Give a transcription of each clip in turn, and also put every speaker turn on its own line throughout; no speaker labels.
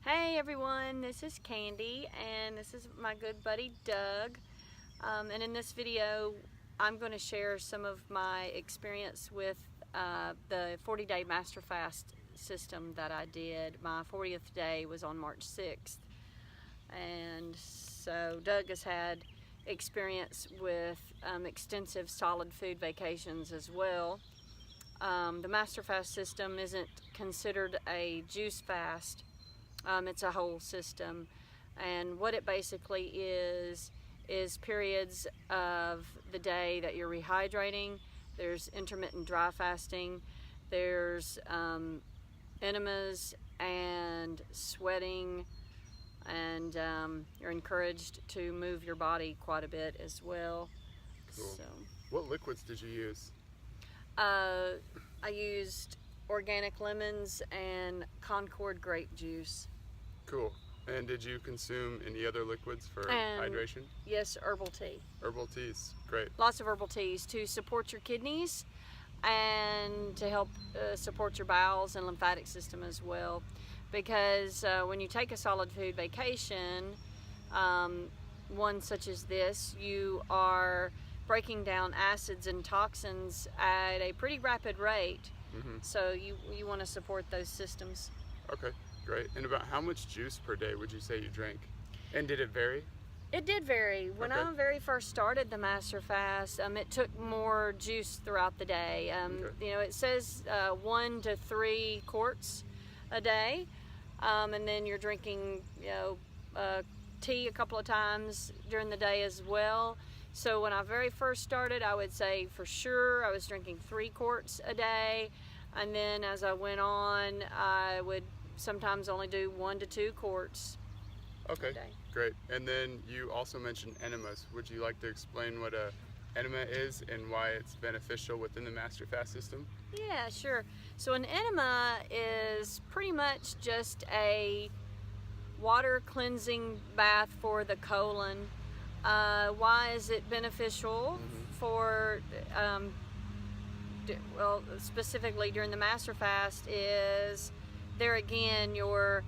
Hey everyone, this is Candy and this is my good buddy Doug. And in this video I'm going to share some of my experience with the 40-day Master Fast system that I did. My 40th day was on March 6th. And so Doug has had experience with extensive solid food vacations as well. The Master Fast system isn't considered a juice fast. It's a whole system, and what it basically is periods of the day that you're rehydrating. There's intermittent dry fasting, there's enemas and sweating, and you're encouraged to move your body quite a bit as well.
Cool.
So,
what liquids did you use?
I used organic lemons and Concord grape juice.
Cool. And did you consume any other liquids for hydration?
Yes, herbal tea.
Herbal teas, great.
Lots of herbal teas to support your kidneys and to help support your bowels and lymphatic system as well. Because when you take a solid food vacation, one such as this, you are breaking down acids and toxins at a pretty rapid rate. So you want to support those systems.
Okay, great. And about how much juice per day would you say you drank? And did it vary?
It did vary. When I very first started the Master Fast, it took more juice throughout the day. You know, it says 1 to 3 quarts a day, and then you're drinking, tea a couple of times during the day as well. So when I very first started, I would say for sure I was drinking 3 quarts a day, and then as I went on, I would sometimes only do 1 to 2 quarts.
Okay, great. And then you also mentioned enemas. Would you like to explain what a enema is and why it's beneficial within the Master Fast system?
Yeah, sure. So an enema is pretty much just a water cleansing bath for the colon. Why is it beneficial for, well, specifically during the Master Fast is there again you're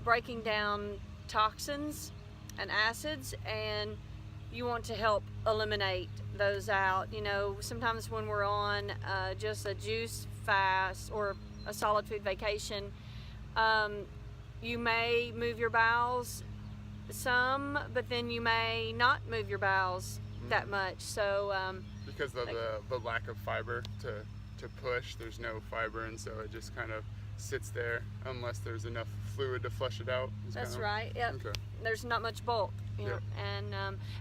breaking down toxins and acids, and you want to help eliminate those out. You know, sometimes when we're on just a juice fast or a solid food vacation, you may move your bowels some, but then you may not move your bowels that much. So
because of the lack of fiber to push, there's no fiber, and so it just kind of sits there unless there's enough fluid to flush it out.
That's right. Yep.
Okay.
There's not much bulk. You know?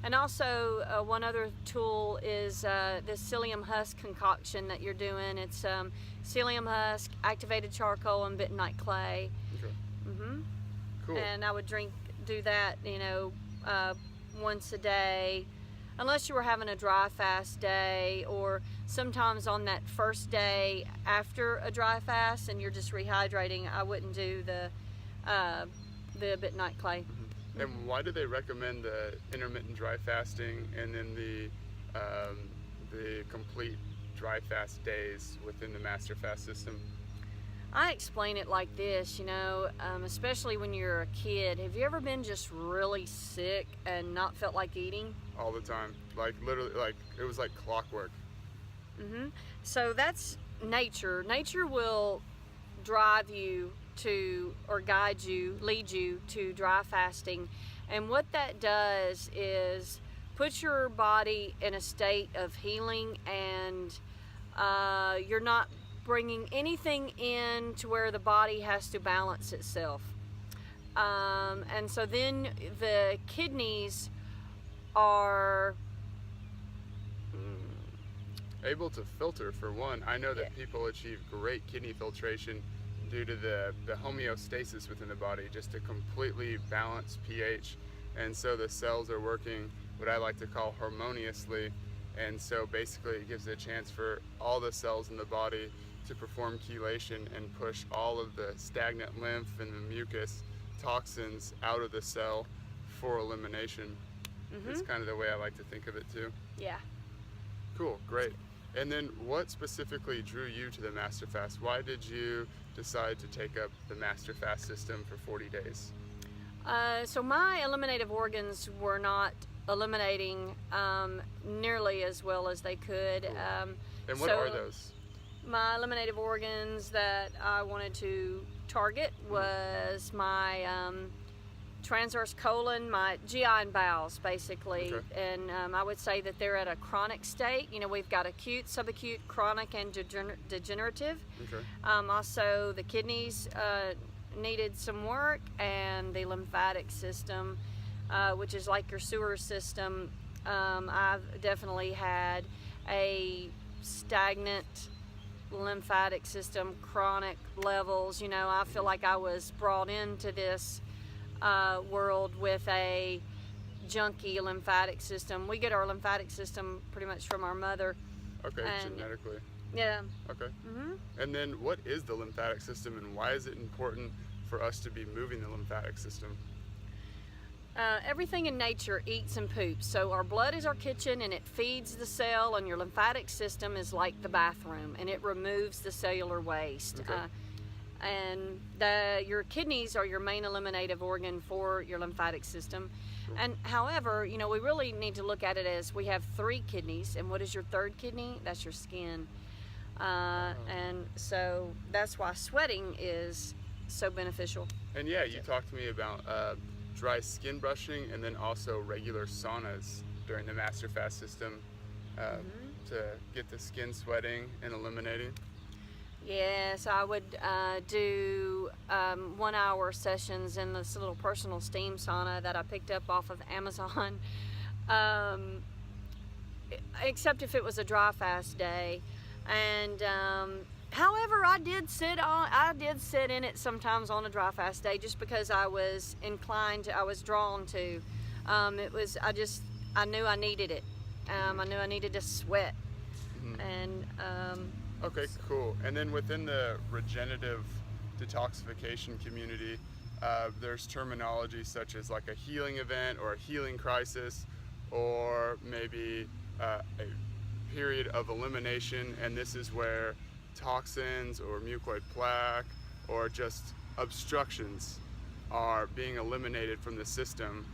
And also one other tool is the psyllium husk concoction that you're doing. It's psyllium husk, activated charcoal, and bentonite clay.
Okay. Cool.
And I would do that, once a day, unless you were having a dry fast day, or sometimes on that first day after a dry fast and you're just rehydrating, I wouldn't do the bentonite clay.
And why do they recommend the intermittent dry fasting and then the complete dry fast days within the Master Fast system?
I explain it like this, especially when you're a kid. Have you ever been just really sick and not felt like eating?
All the time, like literally, like it was like clockwork.
So that's nature. Nature will drive you to, or guide you, lead you to dry fasting. And what that does is put your body in a state of healing, and you're not bringing anything in to where the body has to balance itself. And so then the kidneys are
able to filter, for one. I know that people achieve great kidney filtration due to the homeostasis within the body, just a completely balanced pH. And so the cells are working what I like to call harmoniously. And so basically it gives a chance for all the cells in the body to perform chelation and push all of the stagnant lymph and the mucus toxins out of the cell for elimination. It's kind of the way I like to think of it too.
Yeah.
Cool, great. And then what specifically drew you to the Master Fast? Why did you decide to take up the Master Fast system for 40 days?
So my eliminative organs were not eliminating nearly as well as they could.
Cool. And what are those?
My eliminative organs that I wanted to target was my transverse colon, my GI and bowels, basically.
Okay.
And I would say that they're at a chronic state. You know, we've got acute, subacute, chronic, and degenerative.
Okay.
Also, the kidneys needed some work, and the lymphatic system, which is like your sewer system. I've definitely had a stagnant lymphatic system, chronic levels. You know, I feel like I was brought into this world with a junky lymphatic system. We get our lymphatic system pretty much from our mother.
Okay, genetically.
Yeah.
Okay.
Mm-hmm.
And then what is the lymphatic system, and why is it important for us to be moving the lymphatic system?
Everything in nature eats and poops. So our blood is our kitchen, and it feeds the cell, and your lymphatic system is like the bathroom, and it removes the cellular waste.
Okay.
And your kidneys are your main eliminative organ for your lymphatic system.
Cool.
And however, you know, we really need to look at it as we have 3 kidneys, and what is your 3rd kidney? That's your skin. And so that's why sweating is so beneficial.
And yeah, you talked to me about dry skin brushing, and then also regular saunas during the Master Fast system to get the skin sweating and eliminating.
Yes, I would do 1-hour sessions in this little personal steam sauna that I picked up off of Amazon. Except if it was a dry fast day. And however, I did sit in it sometimes on a dry fast day, just because I was I was drawn to. I knew I needed it. I knew I needed to sweat.
Mm-hmm.
And
okay, cool. And then within the regenerative detoxification community, there's terminology such as like a healing event or a healing crisis, or maybe a period of elimination, and this is where toxins or mucoid plaque or just obstructions are being eliminated from the system.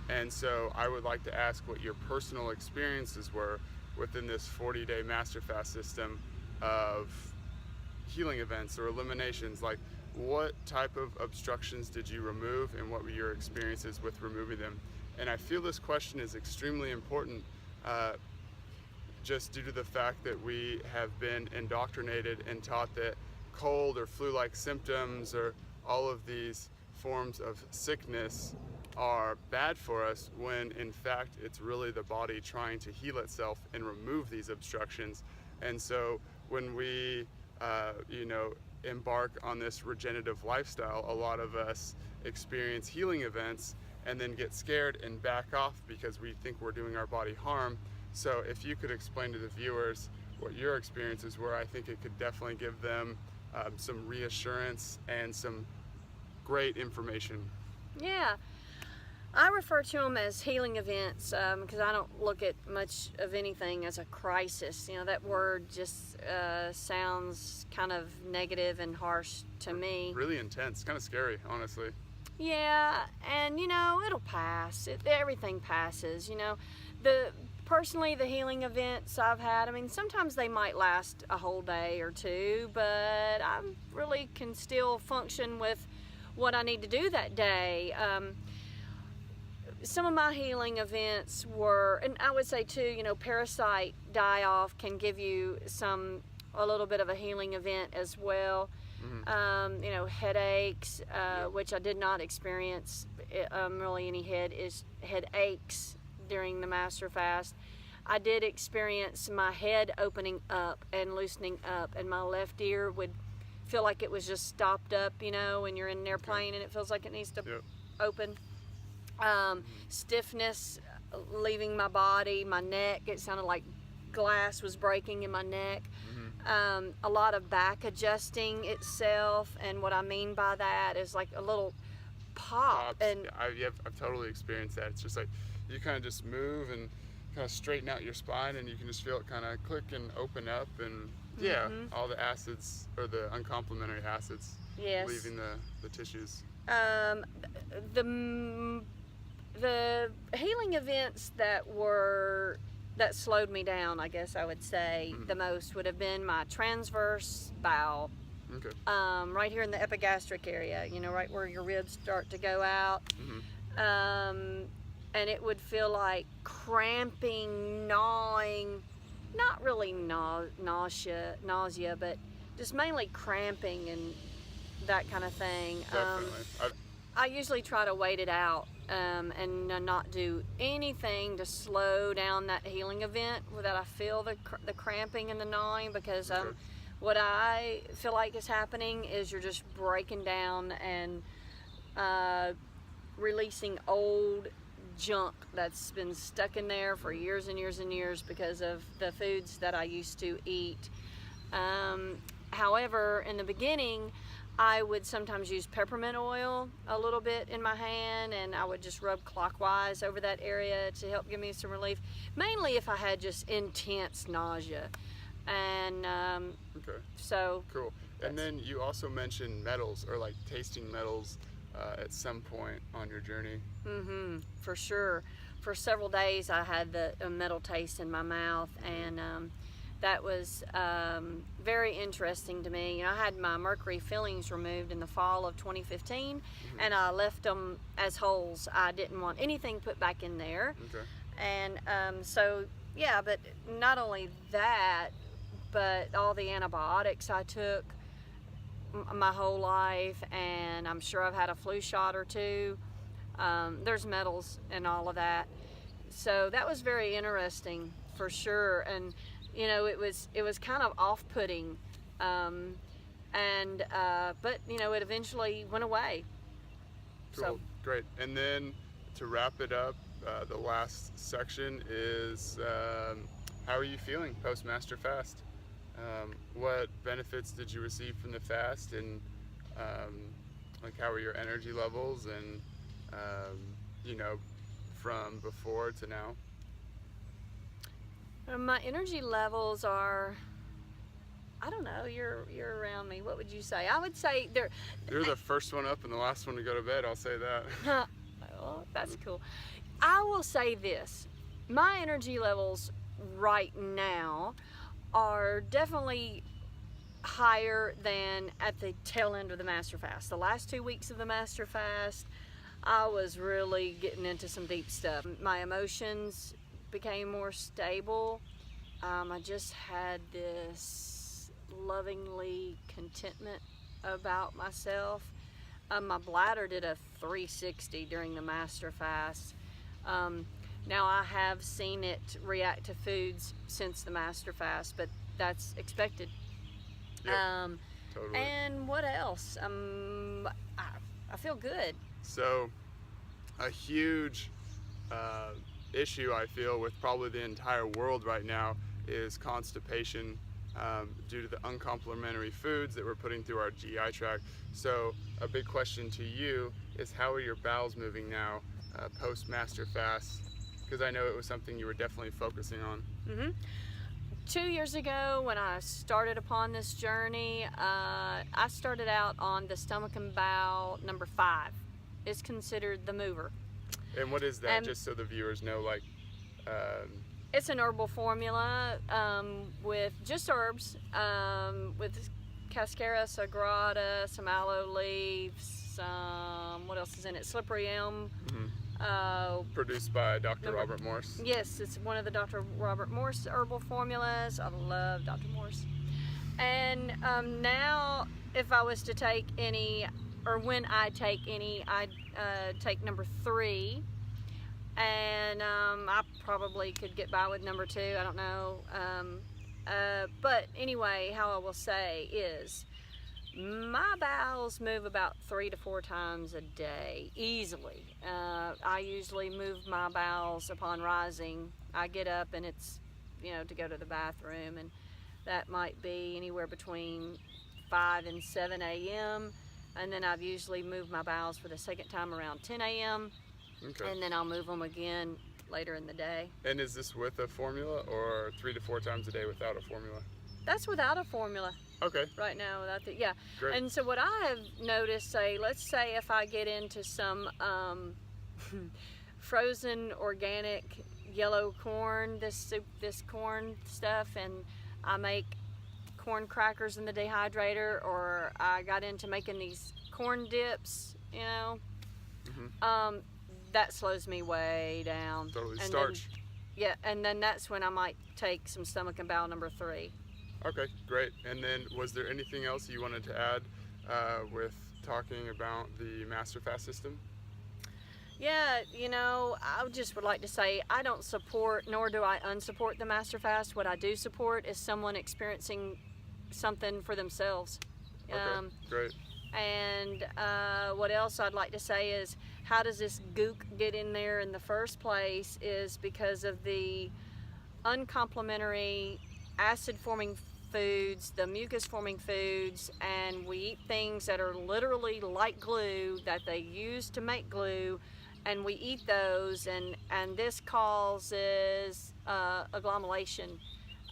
And so I would like to ask what your personal experiences were within this 40-day Master Fast system of healing events or eliminations. Like, what type of obstructions did you remove, and what were your experiences with removing them? And I feel this question is extremely important just due to the fact that we have been indoctrinated and taught that cold or flu-like symptoms or all of these forms of sickness are bad for us, when in fact it's really the body trying to heal itself and remove these obstructions. And so when we embark on this regenerative lifestyle, a lot of us experience healing events and then get scared and back off because we think we're doing our body harm. So if you could explain to the viewers what your experiences were, I think it could definitely give them some reassurance and some great information.
Yeah, I refer to them as healing events because I don't look at much of anything as a crisis. You know, that word just sounds kind of negative and harsh to me.
Really intense, kind of scary, honestly.
Yeah, and you know, it'll pass. Everything passes, you know. Personally, the healing events I've had, I mean, sometimes they might last a whole day or two, but I really can still function with what I need to do that day. Some of my healing events were, and I would say too, you know, parasite die-off can give you a little bit of a healing event as well. Mm-hmm. You know, headaches, which I did not experience really any headaches during the Master Fast. I did experience my head opening up and loosening up, and my left ear would feel like it was just stopped up, you know, when you're in an airplane and it feels like it needs to open. Stiffness leaving my body, my neck, it sounded like glass was breaking in my neck. Mm-hmm. A lot of back adjusting itself, and what I mean by that is like a little pop.
Pops. And I've totally experienced that. It's just like you kind of just move, and kind of straighten out your spine, and you can just feel it kind of click and open up, and yeah, all the acids, or the uncomplimentary acids, leaving the tissues.
The healing events that slowed me down, I guess I would say, the most would have been my transverse bowel.
Okay.
Right here in the epigastric area, right where your ribs start to go out. And it would feel like cramping, gnawing, not really nausea, but just mainly cramping and that kind of thing.
Definitely.
I usually try to wait it out and not do anything to slow down that healing event without I feel the cramping and the gnawing, because what I feel like is happening is you're just breaking down and releasing old junk that's been stuck in there for years and years and years because of the foods that I used to eat. However, in the beginning, I would sometimes use peppermint oil a little bit in my hand, and I would just rub clockwise over that area to help give me some relief, mainly if I had just intense nausea. And so
cool. And then you also mentioned metals, or like tasting metals at some point on your journey.
For sure. For several days I had a metal taste in my mouth, and that was very interesting to me. I had my mercury fillings removed in the fall of 2015, and I left them as holes. I didn't want anything put back in there. And so, yeah, but not only that, but all the antibiotics I took my whole life, and I'm sure I've had a flu shot or two. There's metals and all of that. So that was very interesting for sure. And it was kind of off-putting, but it eventually went away.
Cool. So great. And then to wrap it up, the last section is how are you feeling post master fast? What benefits did you receive from the fast, and like how are your energy levels, and from before to now?
My energy levels are, I don't know, you're around me. What would you say? I would say
you're the first one up and the last one to go to bed, I'll say that.
Well, that's cool. I will say this. My energy levels right now are definitely higher than at the tail end of the Master Fast. The last 2 weeks of the Master Fast, I was really getting into some deep stuff. My emotions became more stable. I just had this lovingly contentment about myself. My bladder did a 360 during the Master Fast. Now I have seen it react to foods since the Master Fast, but that's expected.
Yep, totally.
And what else? I feel good.
So a huge issue I feel with probably the entire world right now is constipation, due to the uncomplimentary foods that we're putting through our GI tract. So a big question to you is, how are your bowels moving now post Master Fast? Because I know it was something you were definitely focusing on.
2 years ago, when I started upon this journey, I started out on the stomach and bowel number 5. It's considered the mover.
And what is that, just so the viewers know? Like,
it's an herbal formula with just herbs, with cascara sagrada, some aloe leaves, what else is in it? Slippery elm.
Produced by Dr. Robert Morse.
Yes, it's one of the Dr. Robert Morse herbal formulas. I love Dr. Morse. And now, if I was to take any, or when I take any, I take number 3. And I probably could get by with number 2. I don't know. But anyway, how I will say is, my bowels move about 3 to 4 times a day, easily. I usually move my bowels upon rising. I get up and it's, to go to the bathroom, and that might be anywhere between 5 and 7 a.m. And then I've usually moved my bowels for the second time around 10 a.m.
Okay.
And then I'll move them again later in the day.
And is this with a formula or 3 to 4 times a day without a formula?
That's without a formula.
Okay.
Right now, without the, yeah.
Great.
And so what I have noticed, let's say if I get into some frozen organic yellow corn, this corn stuff, and I make corn crackers in the dehydrator, or I got into making these corn dips, you know, that slows me way down.
Totally.
And
Starch.
Then, yeah, and then that's when I might take some stomach and bowel number 3.
Okay, great. And then was there anything else you wanted to add with talking about the Master Fast system?
Yeah, you know, I just would like to say I don't support nor do I unsupport the Master Fast. What I do support is someone experiencing something for themselves.
Okay, great.
And what else I'd like to say is, how does this goop get in there in the first place is because of the uncomplimentary acid-forming foods, the mucus-forming foods, and we eat things that are literally like glue that they use to make glue, and we eat those, and this causes agglomeration,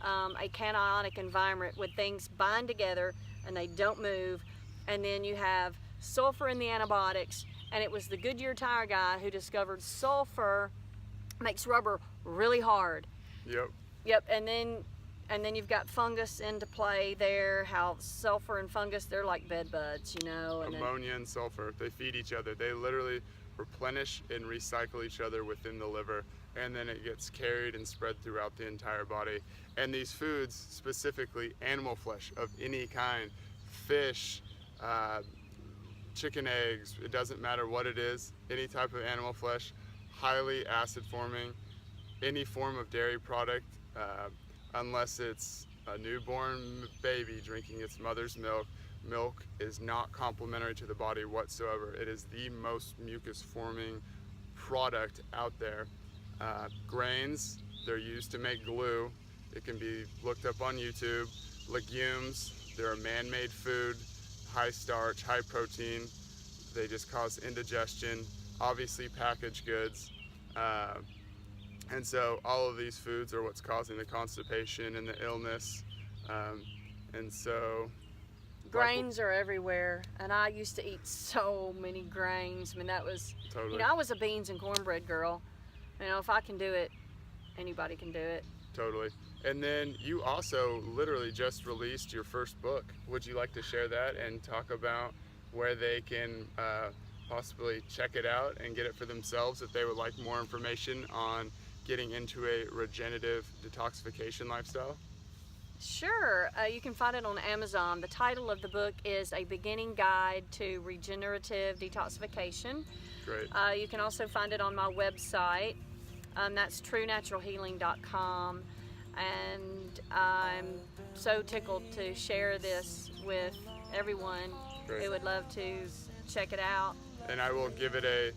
a cationic environment where things bind together and they don't move, and then you have sulfur in the antibiotics. And it was the Goodyear tire guy who discovered sulfur makes rubber really hard. Yep. And then you've got fungus into play there. How sulfur and fungus, they're like bed buds, you know. And
ammonia and sulfur, they feed each other. They literally replenish and recycle each other within the liver, and then it gets carried and spread throughout the entire body. And these foods, specifically animal flesh of any kind, fish, chicken eggs, it doesn't matter what it is, any type of animal flesh, highly acid forming. Any form of dairy product, unless it's a newborn baby drinking its mother's milk is not complementary to the body whatsoever. It is the most mucus forming product out there. Grains, they're used to make glue. It can be looked up on YouTube. Legumes, they're a man-made food, high starch, high protein. They just cause indigestion. Obviously packaged goods. And so all of these foods are what's causing the constipation and the illness. And so
grains are everywhere, and I used to eat so many grains. I mean, that was,
totally.
You know, I was a beans and cornbread girl. You know, if I can do it, anybody can do it.
Totally. And then you also literally just released your first book. Would you like to share that and talk about where they can possibly check it out and get it for themselves if they would like more information on getting into a regenerative detoxification lifestyle?
Sure. You can find it on Amazon. The title of the book is A Beginning Guide to Regenerative Detoxification.
Great.
You can also find it on my website. That's truenaturalhealing.com. And I'm so tickled to share this with everyone
Great.
who would love to check it out.
And I will give it a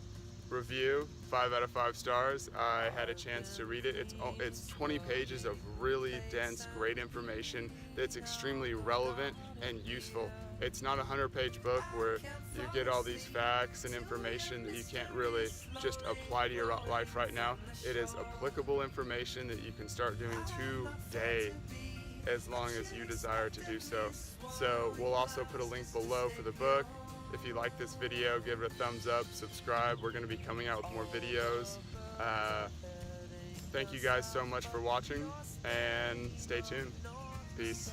review, 5 out of 5 stars. I had a chance to read it. It's 20 pages of really dense, great information that's extremely relevant and useful. It's not a 100-page book where you get all these facts and information that you can't really just apply to your life right now. It is applicable information that you can start doing today, as long as you desire to do so. So we'll also put a link below for the book. If you like this video, give it a thumbs up, subscribe. We're going to be coming out with more videos. Thank you guys so much for watching, and stay tuned. Peace.